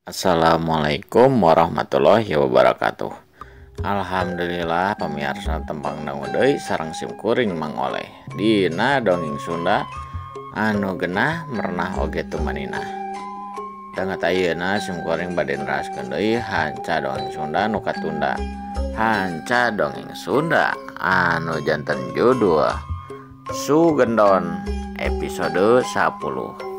Assalamualaikum warahmatullahi wabarakatuh. Alhamdulillah pemirsa tembang dangu deui sareng simkuring mangoleh dina dongeng Sunda anu genah merenah oge tumanina. Dangat ayeuna simkuring bade neraskeun deui hanca dongeng Sunda nu katunda. Hanca dongeng Sunda anu janten judul Sugendon episode 10.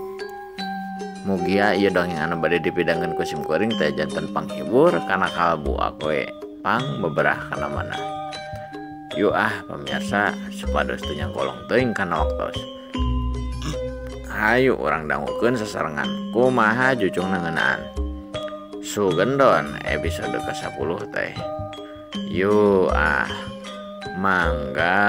Mugia ieu dongeng anu bade dipidangkeun ku simkuring teh janten panghibur kana kalbu akoe pang beberah kana mana. Yuk pemirsa supados teu nyangkolong teuing kana waktos. Hayu urang dangukeun sasarengan kumaha jucungna ngeunaan Sugendon episode ke-10 teh. Yuk mangga.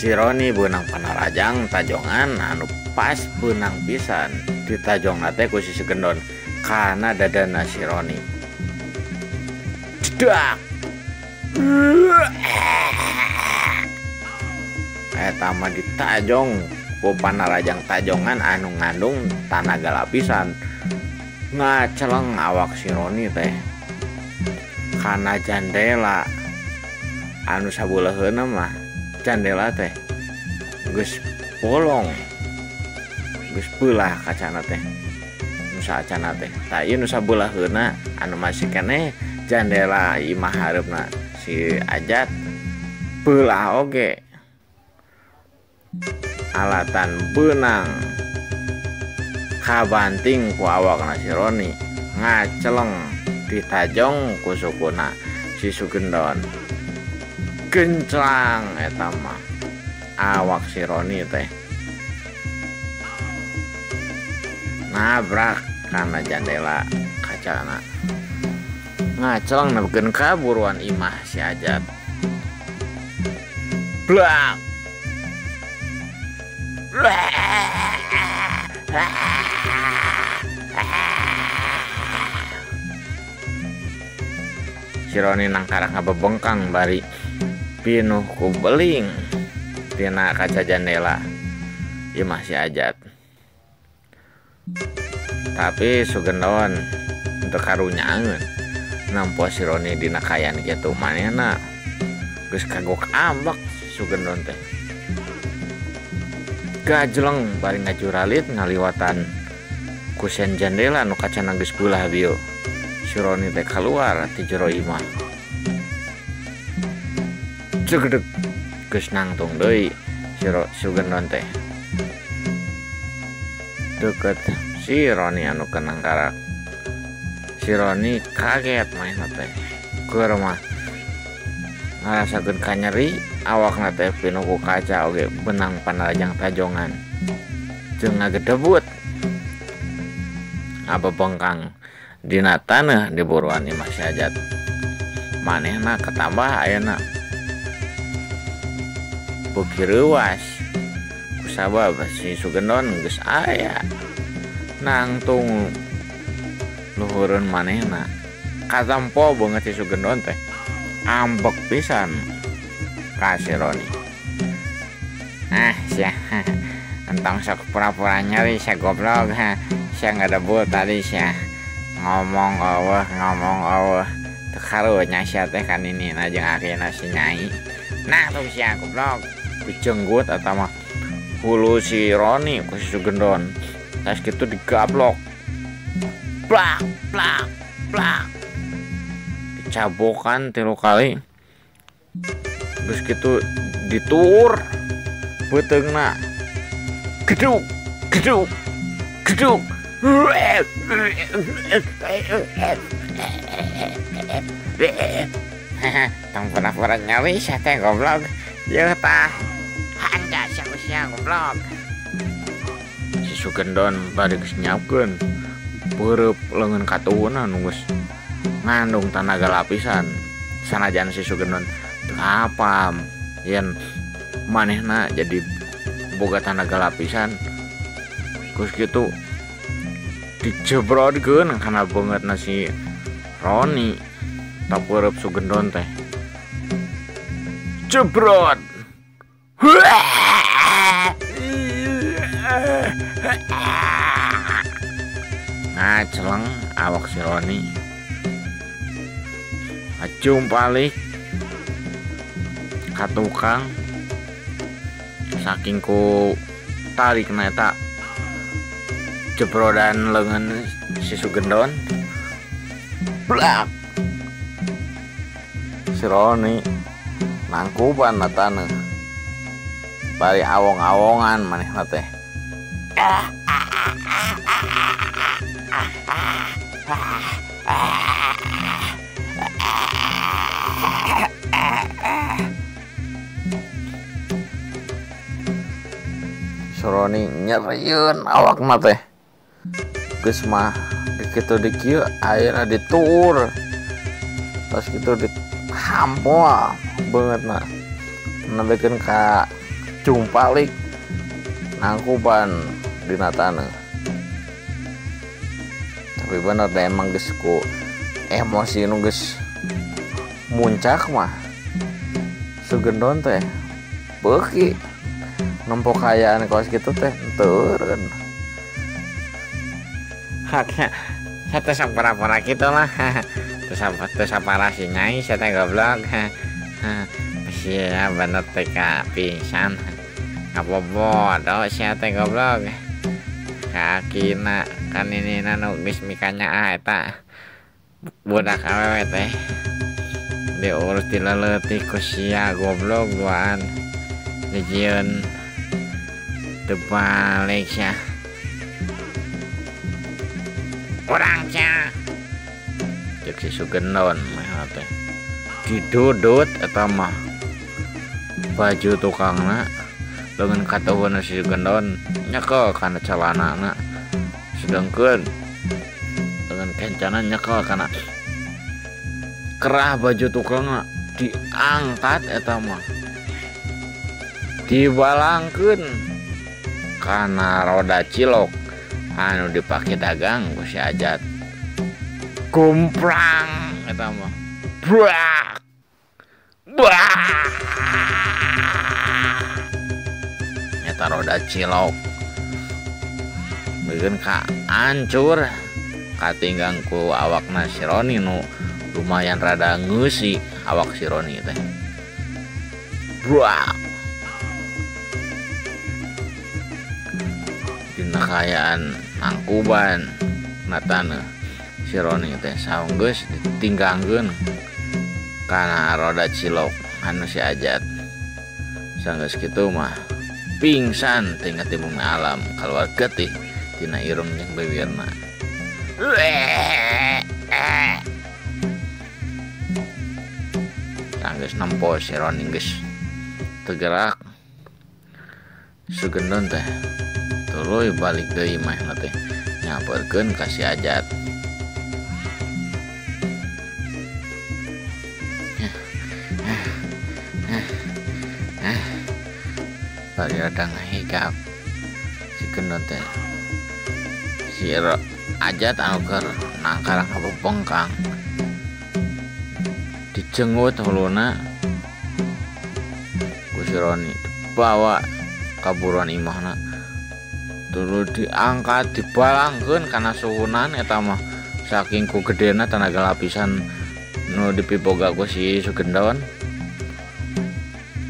Si Roni beunang panarajang tajongan anu pas beunang pisan ditajongna teh ku si Sugendon kana dadana si Roni. Cedak. Eta mah ditajong ku panarajang tajongan anu ngandung tanaga lapisan. Ngaceleng awak si Roni teh kana jandela anu sabeuleheuna mah jandela teh geus bolong geus beulah kacana teh nu saacana teh tah ieu nu sabeuleheuna anu masih keneh jandela imah hareupna si Ajat beulah oge alatan beunang kabanting ku awakna si Roni ngaceleng ditajong ku sukuna si Sugendon. Genclang eta mah awak si Roni teh nabrak kana jandela kacana ngaceleng nepikeun ka buruan imah si Ajat. Blak. Si Roni nangkara ngabebengkang bari pinuh ku beling tina kaca jandela imah si Ajat. Tapi Sugendon untuk karunyaeun nampo si Roni dina kayan kitu manehna geus kagok ambak Sugendon teh. Gajleng bari ngajuralit ngaliwatan ku sen jandela nu kacana geus beulah bieu. Si Roni teh kaluar ti jero imah. Cegedeg geus nangtung deui si Sugendon teh deket si Roni anu kenang karak. Si Roni kaget mainna teh keur mah ngarasakeun kanyeri awakna teh pinuh ku kaca oge benang panarajang tajongan jeung ngagedebut ngabebengkang dina taneuh di buruan imah si Ajat. Manehna ketambah ayeuna beuki reuwas kusabab si Sugendon geus aya nangtung luhureun manehna. Katampo banget si Sugendon teh ambek pisan ka si Roni. Sia entong sok pura-pura nyeri sia goblok sia ngadebut tadi sia ngomong eueuh teu karunya sia teh kan ini jeung akhirna si Nyai. Nah tuh sia goblok dicenggut atau mah hulu si Roni ku si Sugendon tas gitu digablok plak plak plak dicabokan 3 kali terus gitu dituur beteungna geduk geduk geduk tong pura-pura nyawi sia teh goblok yeuh tah handa sia goblok. Si Sugendon bari geus nyiapkeun beureup leungeun katuhuna nu geus ngandung tanaga lapisan. Sanajan si Sugendon teu apam yen manehna jadi boga tanaga lapisan geus kitu dijebrodkeun kana beungeutna si Roni. Tak beureup Sugendon teh jebrot Ngaceleng awak si Roni. Acung balik ka tukang saking ku tarik na eta jebrodan lengan si Sugendon. Blak si Roni nangkuban natana bari awong-awongan manehna teh. Roni nyerieun awakna teh. Geus mah kitu di kieu ayeuna ditur. Pas kitu dihampol beungeutna. Nembekeun ka cumpalik nangkuban dina taneuh. Tapi bener da emang geus ku emosi nu geus muncak mah Sugendon teh beuki nempok kayaan kaos gitu teh turun. Haknya saya teh sapara-para kitu lah. Teu sapara si Nyai saya teh goblok. Sia bener teh ka pisan. Ngabobodo saya teh goblok. Kakina kan ini nu geus mikanya eta budak awewe teh. Diurus dileleuti ku sia goblok duaan. Dijieun terbalik ya orang cah cek si Sugendon mah teh didudut eta mah baju tukangna dengan katawana si Sugendon nyekel kana celanana sedangkeun dengan kencana nyekel kana kerah baju tukangna diangkat eta mah dibalangkeun kana roda cilok anu dipake dagang ku si Ajat. Kumprang eta mah. Brak. Brak. Eta roda cilok. Beun ka hancur katinggang ku awakna si Roni nu lumayan rada ngeusi awak si Roni teh. Brak. Dina kayaan nangkuban natana si Roni teh saung geus ditinggangkeun kana roda cilok anu si Ajat. Sanggeus kitu mah pingsan tinggal di bumi alam keluar getih tina irung jeung bibirna. Sanggeus nempo si Roni geus teu gerak. Sugendon teh tuluy balik deui mah teh nyamperkeun ka si Ajat. Bari rada ngahigap si Gendon teh si Ajat anu keur nangkarang kabengkang dicengut huluna ku si Roni dibawa ka buruan imahna. Dulu diangkat dibalangkeun kana suhunan eta mah saking ku gedena tenaga lapisan nu dipiboga ku si Sugendon.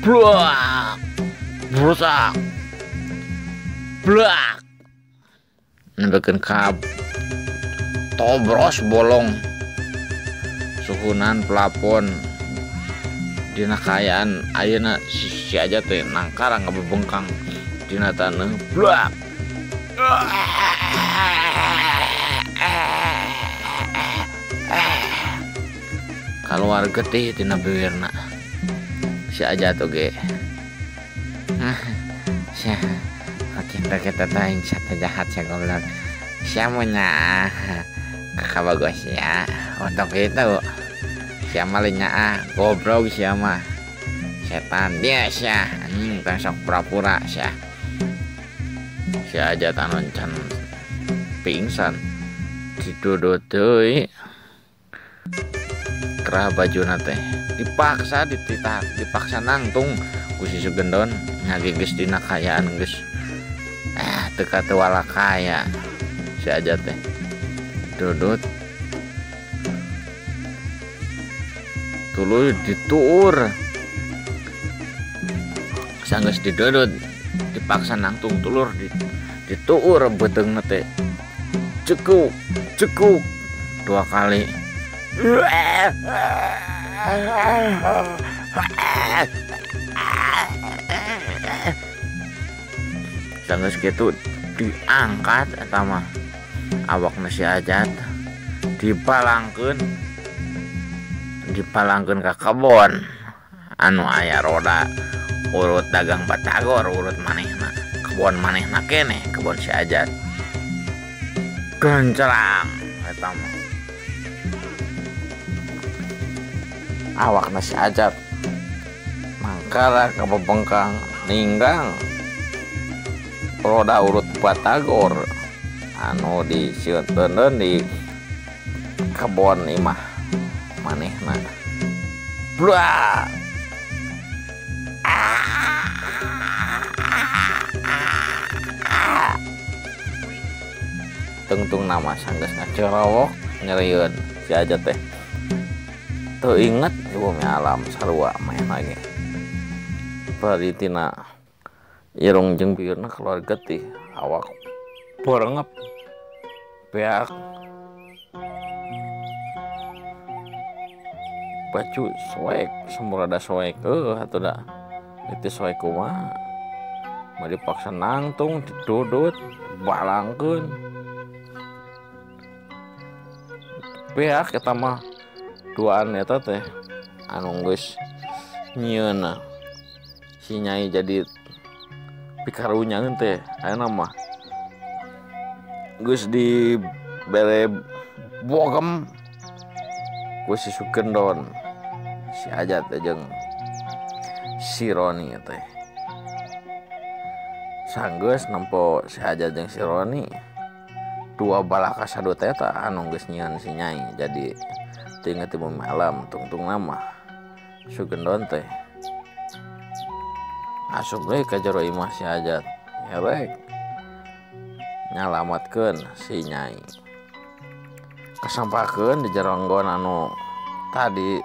Blak brusak blak nembekeun ka tobros bolong suhunan plafon dina kayaan ayeuna si Ajat teh nangkarang ngabebengkang dina taneuh. Blak keluar getih tina bibirna si Ajat oge. Sia kita tanya satu jahat sia goblok sia munya kabagos ya untuk itu sia mah nya goblok sia mah setan dia sia anjing sok pura-pura sia. Si Ajat anu can pingsan didudut deui kerah bajuna teh dipaksa dititah dipaksa nangtung ku si Sugendon nyagi geus dina kayaan geus teka teu wala kaya si Ajat teh dudut tuluy dituur sanggeus didudut dipaksa nangtung tulur dituur beteungna teh cekuk 2 kali sanggeus kitu diangkat eta mah awakna si Ajat dipalangkeun ka kebon anu aya roda urut dagang batagor urut manehna kebon manehna keneh kebon si Ajat gencelang eta mah awakna si Ajat mangkara ka bebengkang ninggang roda urut batagor anu disieunteun di kebon imah manehna blah tungtung nama sanggeus ngacerowok nyerieun si Ajat teh teu inget ibu mi alam sarua main lagi paritina irung jeung biurna keluar getih awak berengep beak baju soek semurada soek atuh da itu soek kumaha mah dipaksa nangtung didudut balangkeun beak eta mah duaan eta teh anu geus nyieunna si Nyai jadi pikarunyaeun teh ayeuna mah geus dibere bogem ku si Sugendon si Ajat jeung si Roni teh sanggeus nempo si Ajat jeung si Roni 2 balaka sadut eta anu geus nyieun si Nyai jadi teu inget ibu malam tungtung nama Sugendon teh asup deui ka jero imah si Ajat herek nyalametkeun si Nyai kasampakeun di jeronggon anu tadi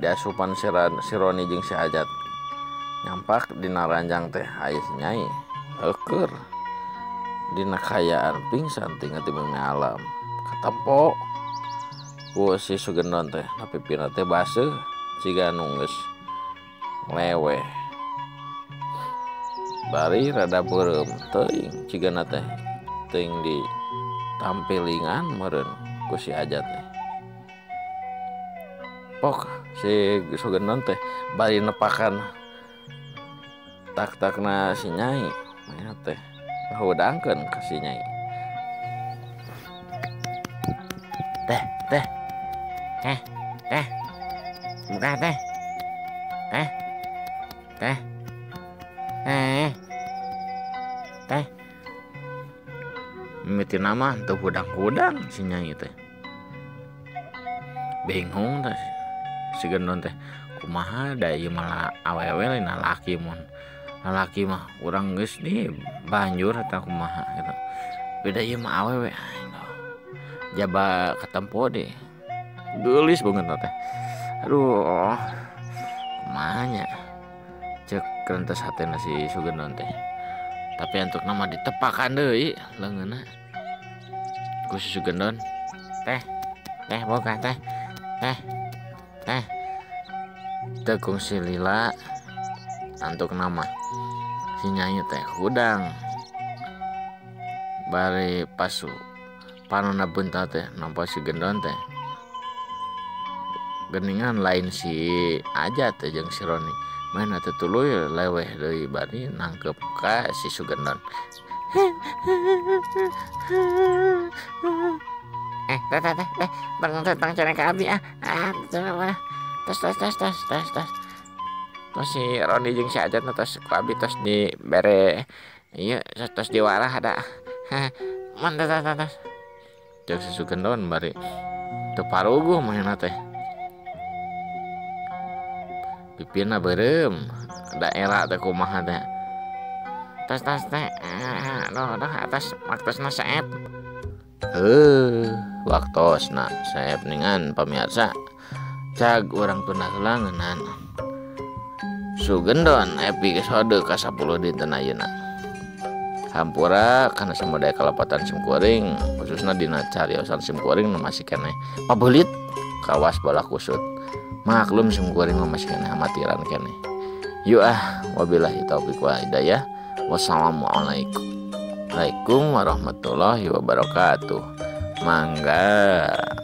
diasupan si Roni jeung si Ajat nyampak dina ranjang teh aya si Nyai eukeur dina kayaan pingsan tinggal di bumi alam katempo ku si Sugendon teh na pipina teh baseuh ciga anu geus leweh bari rada beureum teuing cigana teh teuing di tampilingan meureun ku si Ajat teh pok si Sugendon teh bari nepakan tak-takna si Nyai maena teh ngahudangkeun ka si Nyai teh muka teh mimiti nama teu hudang-hudang si Nyai teh bingung teh si Gendon teh kumaha da ieu mah awewe lain lalaki mun lalaki mah urang geus nih banjur eta kumaha gitu beda ieu mah awewe jaba katempo deh geulis banget teh aduh kumaha nya cek kerentes hatena si Sugendon teh tapi untuk nama ditepakan deui leungeunna ku si Sugendon teh boga teh tekung si Lila untuk nama si Nyai teh hudang bari pasu panonna beunta teh nampa si Gendon teh geningan lain si Ajat teh jeung si Roni main atuh tuluy leweh deui bari nangkep ka si Sugendon tang cari ka abi tos si Roni jeung si Ajat tos ku abi tos dibere ieu tos diwarah ada mantap jeung si Sugendon bari teu paruguh mainna teh pipina beureum daerah teh kumaha teh. Tas teh aduh atas waktosna saeb. Waktosna saeb ningan pemirsa. Cag urang tunda heula ngeunaan. Sugendon episode ka-10 dinten ayeuna. Hampura kana samudaya kalepatan simkuring khususna dina cariosan simkuring nu masih keneh pabeulit kawas bola kusut. Maklum simkuring mah masih keneh amatiran keneh. Yuk wabillahi taufiq wal hidayah. Wassalamualaikum warahmatullahi wabarakatuh. Mangga.